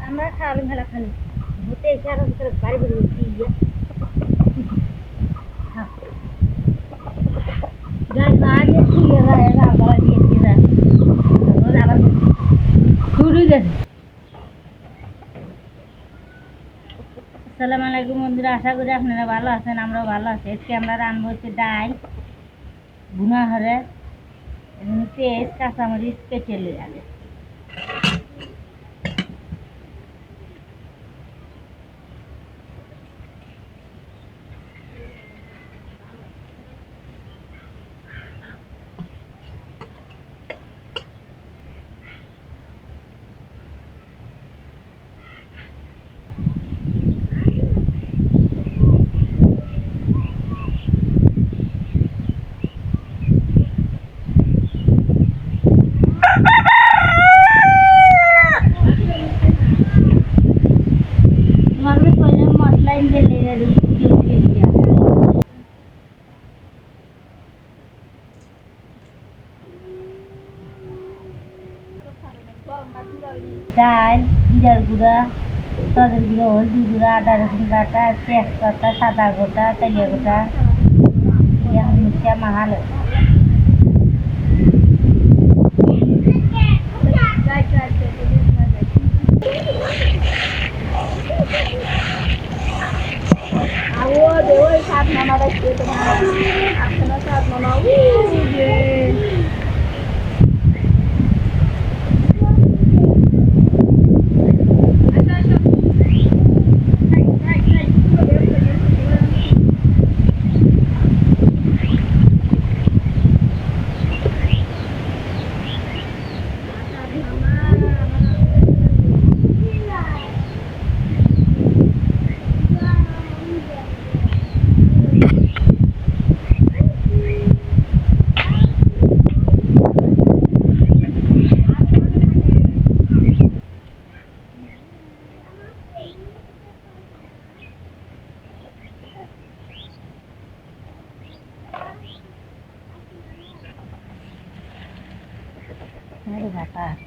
আমরা খাওয়াবি মেলা খালি ভূতে এসে আরো ভিতরে বাড়ি বাড়ি গাছ বাজে খুলে যায় আবার দিয়ে যায় আবার শুরু গেছে। আসসালামু আলাইকুম বন্ধুরা, আশা করি আপনারা ভালো আছেন, আমরাও ভালো আছি। আজকে আমরা রান্না হচ্ছে ডাল ভুনা হরে পেঁয়াজ কাঁচামরিচ কেটে নিয়ে আগে ডাল, জিরার গুঁড়া, সদের গুঁড়ো, হলদি গুঁড়া, আদা রসুন বাটা, তেজপাতা, সাদা গোটা, তেলিয়া গোটা, মিশিয়ে মাখালো।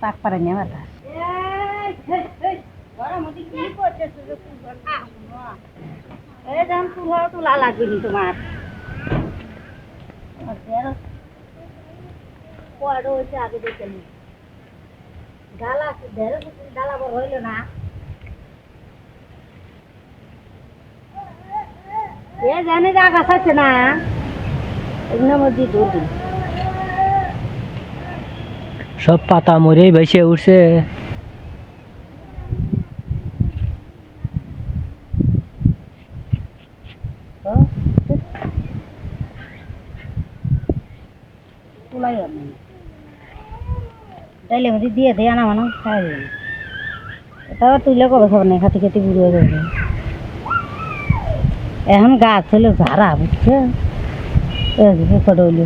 পাক পারে নিয়ে বাতাস তুলা লাগবে নি তোমার আগে দেখে নি ডালা ডালা বড় হইল না এ জানে যা গাছ আছে না এগুলোর মধ্যে দূর দিন সব পাতা মরেই ভেসে উঠছে। ডাইলে মধ্যে দিয়ে দেয় আনা মানো খাই দেবে তারপর তুইলে কবে খাবার নেই খাতে খেতে বুড়ো যাবে। এখন গাছ হলো ঝাড়া বুঝছে হইল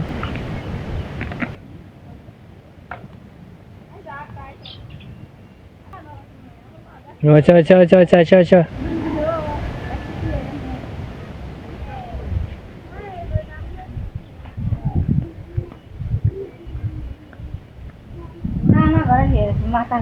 আচ্ছা আচ্ছা আচ্ছা আচ্ছা আচ্ছা আচ্ছা মাথা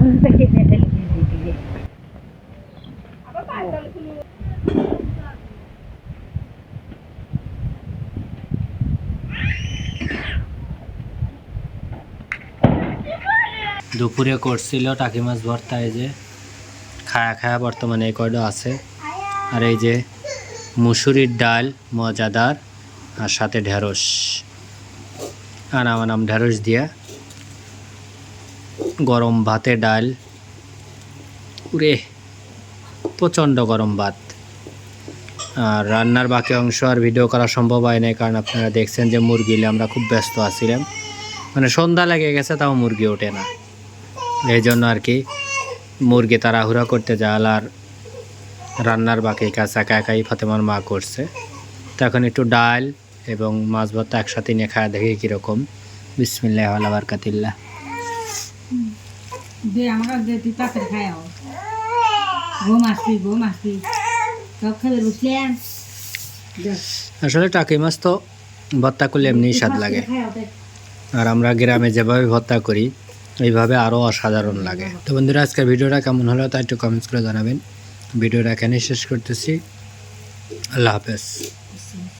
দুপুরে করছিল টাকি মাছ ভর্তা, এই যে খায়া খায়া বর্তমানে এই কয়টা আছে। আর এই যে মুসুরির ডাল মজাদার, আর সাথে ঢেঁড়স আনাম ঢেঁড়স দিয়া গরম ভাতে ডাল উরে প্রচণ্ড গরম ভাত। আর রান্নার বাকি অংশ আর ভিডিও করা সম্ভব হয় নাই, কারণ আপনারা দেখছেন যে মুরগিলে আমরা খুব ব্যস্ত আছিলাম, মানে সন্ধ্যা লেগে গেছে তাও মুরগি ওঠে না, এই জন্য আর কি মুরগি তাড়াহুড়া করতে যাওয়াল। আর রান্নার বাকি কাজ একা একাই ফাতেমার মা করছে। তো এখন একটু ডাল এবং মাছ ভর্তা একসাথে নিয়ে খাওয়া দেখি কীরকম। বিসমিল্লাহ ওয়ালা বারাকাতিল্লাহ। আসলে টাকি মাছ তো ভর্তা করলে এমনি স্বাদ লাগে। আর আমরা গ্রামে যেভাবে ভর্তা করি এইভাবে আরও অসাধারণ লাগে। তো বন্ধুরা, আজকের ভিডিওটা কেমন হলো তা একটু কমেন্টস করে জানাবেন। ভিডিওটা এখানে শেষ করতেছি। আল্লাহ হাফেজ।